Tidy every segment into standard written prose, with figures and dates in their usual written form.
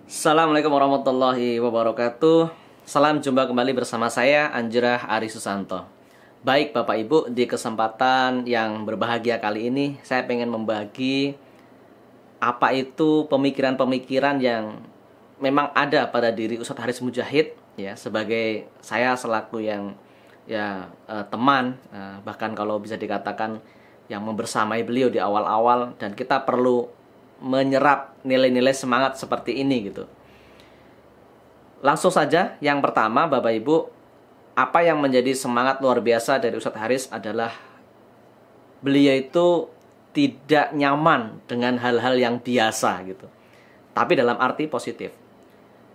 Assalamualaikum warahmatullahi wabarakatuh. Salam jumpa kembali bersama saya Anjrah Ari Susanto. Baik Bapak Ibu, di kesempatan yang berbahagia kali ini saya pengen membagi apa itu pemikiran-pemikiran yang memang ada pada diri Ustadz Haris Mujahid, ya, sebagai saya selaku yang teman, bahkan kalau bisa dikatakan yang membersamai beliau di awal-awal, dan kita perlu menyerap nilai-nilai semangat seperti ini gitu. Langsung saja, yang pertama Bapak Ibu, apa yang menjadi semangat luar biasa dari Ustadz Haris adalah beliau itu tidak nyaman dengan hal-hal yang biasa gitu. Tapi dalam arti positif.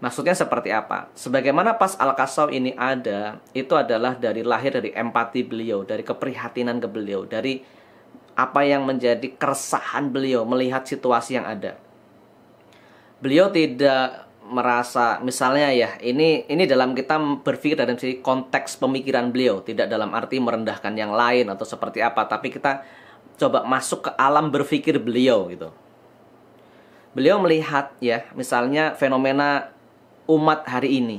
Maksudnya seperti apa? Sebagaimana pas Al-Qasaw ini ada, itu adalah lahir dari empati beliau, dari keprihatinan ke beliau, dari apa yang menjadi keresahan beliau melihat situasi yang ada. Beliau tidak merasa, misalnya ya, ini dalam kita berpikir dalam sisi konteks pemikiran beliau, tidak dalam arti merendahkan yang lain atau seperti apa, tapi kita coba masuk ke alam berpikir beliau gitu. Beliau melihat ya, misalnya fenomena umat hari ini,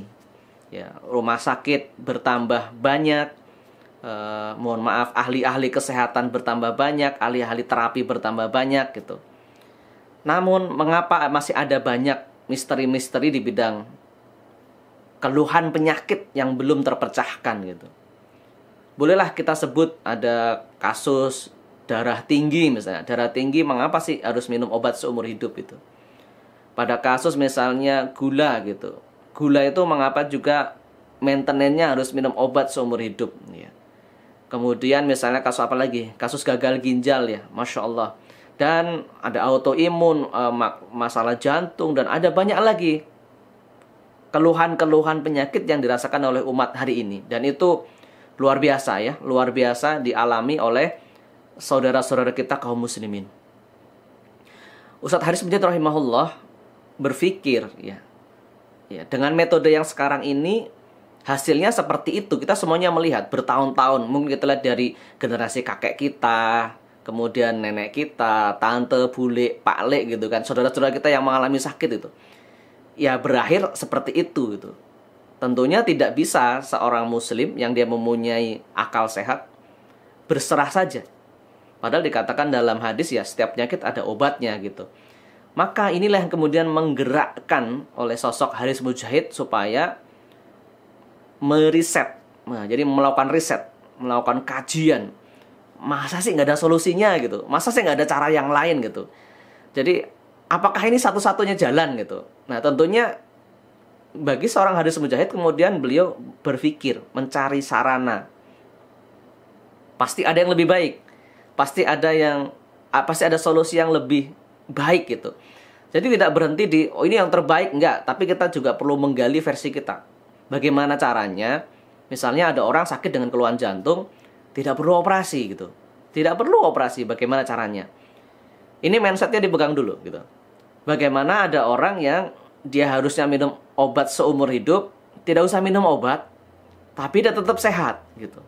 ya, rumah sakit bertambah banyak, mohon maaf, ahli-ahli kesehatan bertambah banyak, ahli-ahli terapi bertambah banyak gitu. Namun mengapa masih ada banyak misteri-misteri di bidang keluhan penyakit yang belum terpecahkan gitu. Bolehlah kita sebut ada kasus darah tinggi misalnya. Darah tinggi, mengapa sih harus minum obat seumur hidup itu? Pada kasus misalnya gula gitu. Gula itu mengapa juga maintenance-nya harus minum obat seumur hidup ya. Kemudian misalnya kasus apa lagi? Kasus gagal ginjal ya, Masya Allah. Dan ada autoimun, masalah jantung, dan ada banyak lagi keluhan-keluhan penyakit yang dirasakan oleh umat hari ini. Dan itu luar biasa ya, luar biasa dialami oleh saudara-saudara kita kaum muslimin. Ustadz Haris Mujahid rahimahullah berpikir ya, dengan metode yang sekarang ini hasilnya seperti itu. Kita semuanya melihat bertahun-tahun. Mungkin kita lihat dari generasi kakek kita, kemudian nenek kita, tante, bule, pak le gitu kan, saudara-saudara kita yang mengalami sakit itu, ya berakhir seperti itu gitu. Tentunya tidak bisa seorang muslim yang dia mempunyai akal sehat berserah saja. Padahal dikatakan dalam hadis ya, setiap penyakit ada obatnya gitu. Maka inilah yang kemudian menggerakkan oleh sosok Haris Mujahid supaya meriset, jadi melakukan riset, melakukan kajian. Masa sih nggak ada solusinya gitu? Masa sih nggak ada cara yang lain gitu? Jadi apakah ini satu-satunya jalan gitu? Nah tentunya bagi seorang Haris Mujahid kemudian beliau berpikir, mencari sarana. Pasti ada yang lebih baik, pasti ada solusi yang lebih baik gitu. Jadi tidak berhenti di ini yang terbaik, enggak, tapi kita juga perlu menggali versi kita. Bagaimana caranya? Misalnya ada orang sakit dengan keluhan jantung, tidak perlu operasi gitu. Tidak perlu operasi, bagaimana caranya? Ini mindsetnya dipegang dulu gitu. Bagaimana ada orang yang dia harusnya minum obat seumur hidup, tidak usah minum obat, tapi dia tetap sehat gitu.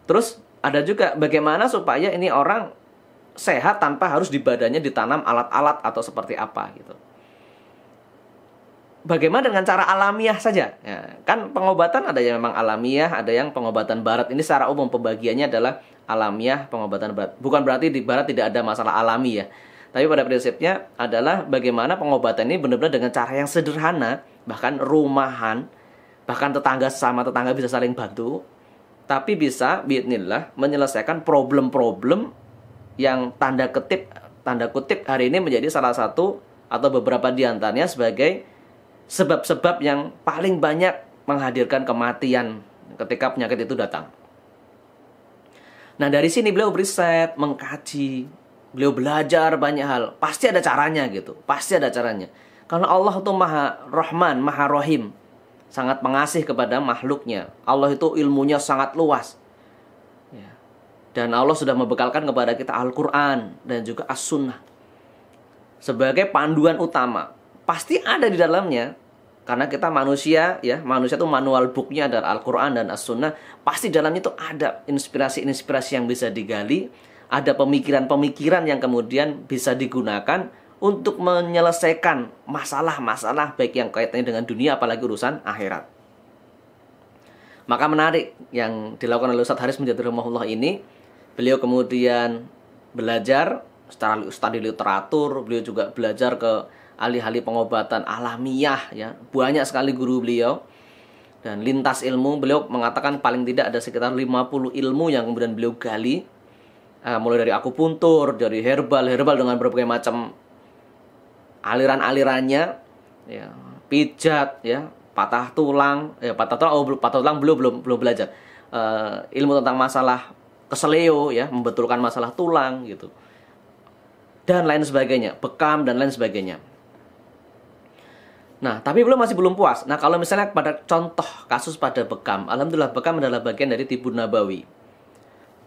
Terus ada juga bagaimana supaya ini orang sehat tanpa harus di badannya ditanam alat-alat atau seperti apa gitu. Bagaimana dengan cara alamiah saja? Ya, kan pengobatan ada yang memang alamiah, ada yang pengobatan barat. Ini secara umum pembagiannya adalah alamiah, pengobatan barat. Bukan berarti di barat tidak ada masalah alami ya. Tapi pada prinsipnya adalah bagaimana pengobatan ini benar-benar dengan cara yang sederhana, bahkan rumahan, bahkan tetangga sama tetangga bisa saling bantu, tapi bisa biidznillah menyelesaikan problem-problem yang tanda kutip hari ini menjadi salah satu atau beberapa di antaranya sebagai sebab-sebab yang paling banyak menghadirkan kematian ketika penyakit itu datang. Nah dari sini beliau beriset, mengkaji, beliau belajar banyak hal. Pasti ada caranya gitu, pasti ada caranya. Karena Allah itu Maha Rahman, Maha Rahim, sangat pengasih kepada makhluknya. Allah itu ilmunya sangat luas ya. Dan Allah sudah membekalkan kepada kita Al-Quran dan juga As-Sunnah sebagai panduan utama. Pasti ada di dalamnya. Karena kita manusia ya, manusia itu manual booknya adalah Al-Quran dan As-Sunnah. Pasti dalamnya itu ada inspirasi-inspirasi yang bisa digali, ada pemikiran-pemikiran yang kemudian bisa digunakan untuk menyelesaikan masalah-masalah baik yang kaitannya dengan dunia apalagi urusan akhirat. Maka menarik yang dilakukan oleh Ustadz Haris Munjati rahimahullah ini, beliau kemudian belajar secara studi literatur, beliau juga belajar ke ahli-ahli pengobatan alamiah ya. Banyak sekali guru beliau. Dan lintas ilmu, beliau mengatakan paling tidak ada sekitar 50 ilmu yang kemudian beliau gali. Mulai dari akupuntur, dari herbal dengan berbagai macam aliran-alirannya ya, pijat ya, patah tulang belum belajar. Ilmu tentang masalah keseleo ya, membetulkan masalah tulang gitu. Dan lain sebagainya, bekam dan lain sebagainya. Nah, tapi masih belum puas. Nah, kalau misalnya pada contoh kasus pada bekam, alhamdulillah bekam adalah bagian dari tibun nabawi.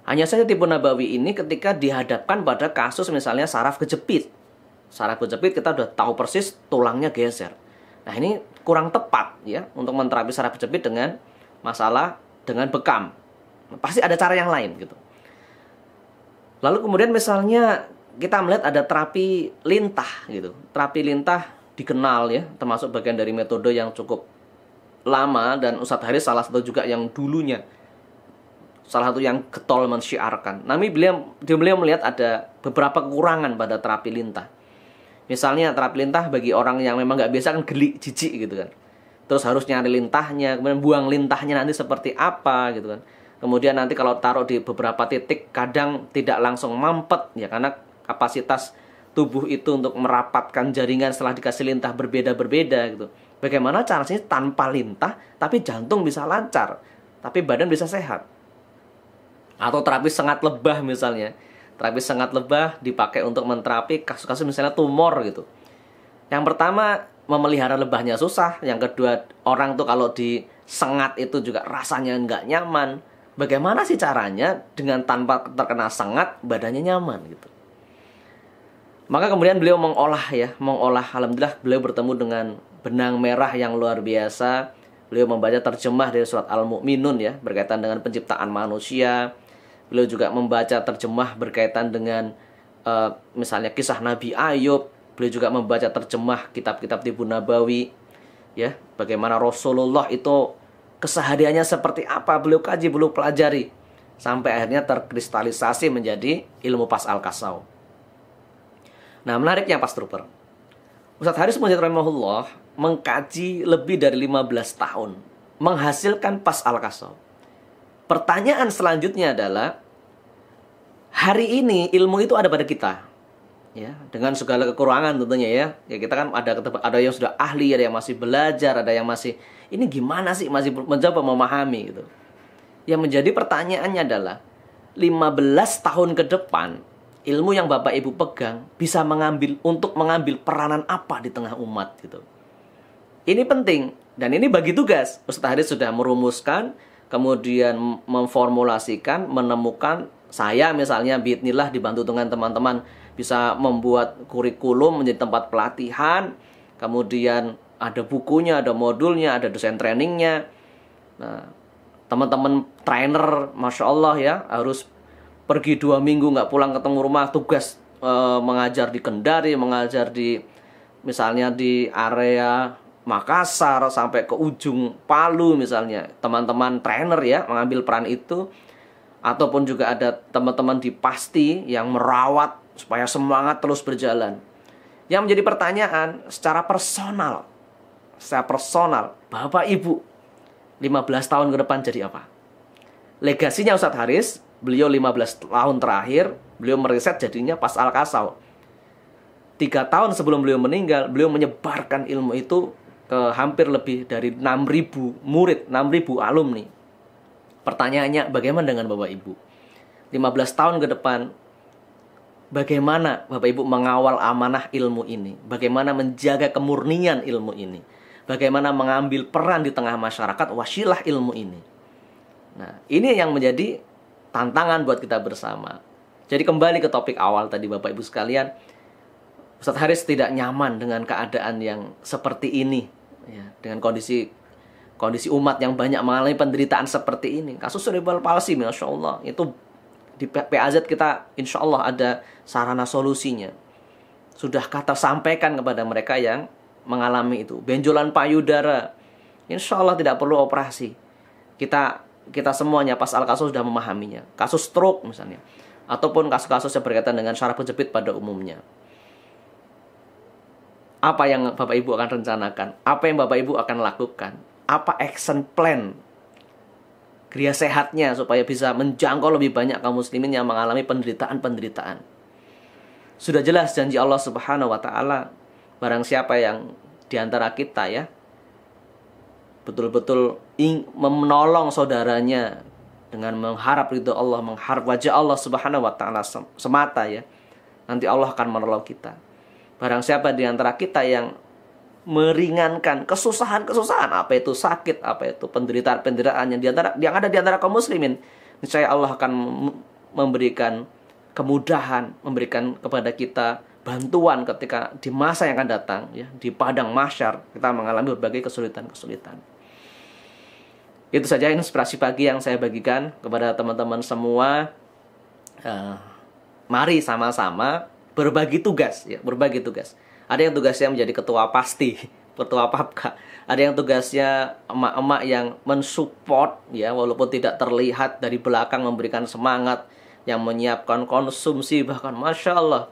Hanya saja tibun nabawi ini ketika dihadapkan pada kasus misalnya saraf kejepit. Saraf kejepit kita udah tahu persis tulangnya geser. Nah, ini kurang tepat ya untuk menterapi saraf kejepit dengan masalah dengan bekam. Pasti ada cara yang lain gitu. Lalu kemudian misalnya kita melihat ada terapi lintah gitu. Terapi lintah dikenal ya, termasuk bagian dari metode yang cukup lama, dan Ustadz Haris salah satu juga yang dulunya, salah satu yang getol mensyiarkan. Namun beliau melihat ada beberapa kekurangan pada terapi lintah. Misalnya terapi lintah bagi orang yang memang nggak biasa kan geli, jijik gitu kan. Terus harus nyari lintahnya, kemudian buang lintahnya nanti seperti apa gitu kan. Kemudian nanti kalau taruh di beberapa titik kadang tidak langsung mampet ya, karena kapasitas tubuh itu untuk merapatkan jaringan setelah dikasih lintah berbeda-berbeda gitu. Bagaimana caranya tanpa lintah tapi jantung bisa lancar, tapi badan bisa sehat. Atau terapi sengat lebah misalnya. Terapi sengat lebah dipakai untuk menterapi kasus-kasus misalnya tumor gitu. Yang pertama, memelihara lebahnya susah. Yang kedua, orang tuh kalau disengat itu juga rasanya nggak nyaman. Bagaimana sih caranya dengan tanpa terkena sengat badannya nyaman gitu. Maka kemudian beliau mengolah, alhamdulillah beliau bertemu dengan benang merah yang luar biasa. Beliau membaca terjemah dari surat Al-Mu'minun ya, berkaitan dengan penciptaan manusia. Beliau juga membaca terjemah berkaitan dengan misalnya kisah Nabi Ayub. Beliau juga membaca terjemah kitab-kitab Tibun Nabawi ya, bagaimana Rasulullah itu kesehariannya seperti apa, beliau kaji, beliau pelajari sampai akhirnya terkristalisasi menjadi ilmu pas al-kasau. Nah, menariknya Pas Trooper, Ustadz Haris Munjati rahimahullah mengkaji lebih dari 15 tahun, menghasilkan pas al-kasau. Pertanyaan selanjutnya adalah, hari ini ilmu itu ada pada kita ya, dengan segala kekurangan tentunya ya. Ya kita kan ada yang sudah ahli, ada yang masih belajar, ada yang masih ini gimana sih, masih mencoba memahami gitu. Yang menjadi pertanyaannya adalah 15 tahun ke depan ilmu yang Bapak Ibu pegang bisa mengambil peranan apa di tengah umat gitu. Ini penting dan ini bagi tugas. Ustadz Haris sudah merumuskan, kemudian memformulasikan, menemukan. Saya misalnya biidznillah dibantu dengan teman-teman bisa membuat kurikulum menjadi tempat pelatihan. Kemudian ada bukunya, ada modulnya, ada dosen trainingnya. Nah, teman-teman trainer, Masya Allah ya, harus pergi 2 minggu nggak pulang ketemu rumah, tugas mengajar di Kendari, mengajar di misalnya di area Makassar sampai ke ujung Palu misalnya. Teman-teman trainer ya mengambil peran itu. Ataupun juga ada teman-teman di Pasti yang merawat supaya semangat terus berjalan. Yang menjadi pertanyaan secara personal, Bapak Ibu 15 tahun ke depan jadi apa? Legasinya Ustadz Haris, beliau 15 tahun terakhir, beliau meriset jadinya pas al-kasau. 3 tahun sebelum beliau meninggal, beliau menyebarkan ilmu itu ke hampir lebih dari 6.000 murid, 6.000 alumni. Pertanyaannya, bagaimana dengan Bapak Ibu? 15 tahun ke depan, bagaimana Bapak Ibu mengawal amanah ilmu ini? Bagaimana menjaga kemurnian ilmu ini? Bagaimana mengambil peran di tengah masyarakat wasilah ilmu ini? Nah, ini yang menjadi tantangan buat kita bersama. Jadi kembali ke topik awal tadi Bapak Ibu sekalian, Ustadz Haris tidak nyaman dengan keadaan yang seperti ini ya, dengan kondisi umat yang banyak mengalami penderitaan seperti ini. Kasus cerebral palsy, Masya Allah, itu di PAZ kita insya Allah ada sarana solusinya. sudah kata sampaikan kepada mereka yang mengalami itu. Benjolan payudara, insya Allah tidak perlu operasi. Kita semuanya pas al-kasus sudah memahaminya. Kasus stroke misalnya, ataupun kasus-kasus yang berkaitan dengan syaraf kejepit pada umumnya. Apa yang Bapak Ibu akan rencanakan? Apa yang Bapak Ibu akan lakukan? Apa action plan gria sehatnya supaya bisa menjangkau lebih banyak kaum muslimin yang mengalami penderitaan-penderitaan? Sudah jelas janji Allah Subhanahu wa taala, barang siapa yang diantara kita ya betul-betul menolong saudaranya dengan mengharap ridho Allah, mengharap wajah Allah Subhanahu wa taala semata ya, nanti Allah akan menolong kita. Barang siapa di antara kita yang meringankan kesusahan-kesusahan, apa itu sakit, apa itu penderitaan-penderitaan yang ada di antara kaum muslimin, niscaya Allah akan memberikan kemudahan, memberikan kepada kita bantuan ketika di masa yang akan datang ya, di padang mahsyar kita mengalami berbagai kesulitan-kesulitan. Itu saja inspirasi pagi yang saya bagikan kepada teman-teman semua. Mari sama-sama berbagi tugas ya, berbagi tugas. Ada yang tugasnya menjadi ketua pasti, ketua papka. Ada yang tugasnya emak-emak yang mensupport ya, walaupun tidak terlihat dari belakang, memberikan semangat, yang menyiapkan konsumsi, bahkan Masya Allah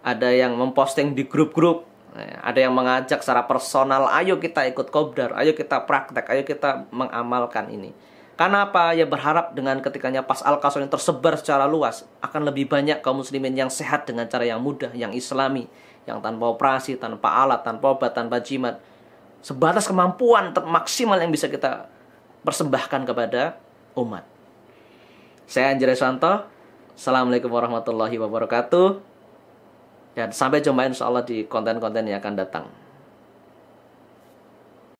ada yang memposting di grup-grup, ada yang mengajak secara personal, ayo kita ikut kopdar, ayo kita praktek, ayo kita mengamalkan ini. Karena apa? Ya berharap dengan ketikanya pas al-kasus yang tersebar secara luas, akan lebih banyak kaum muslimin yang sehat dengan cara yang mudah, yang islami, yang tanpa operasi, tanpa alat, tanpa obat, tanpa jimat, sebatas kemampuan maksimal yang bisa kita persembahkan kepada umat. Saya Anjir Santo. Assalamualaikum warahmatullahi wabarakatuh. Dan sampai jumpa insya Allah di konten-konten yang akan datang.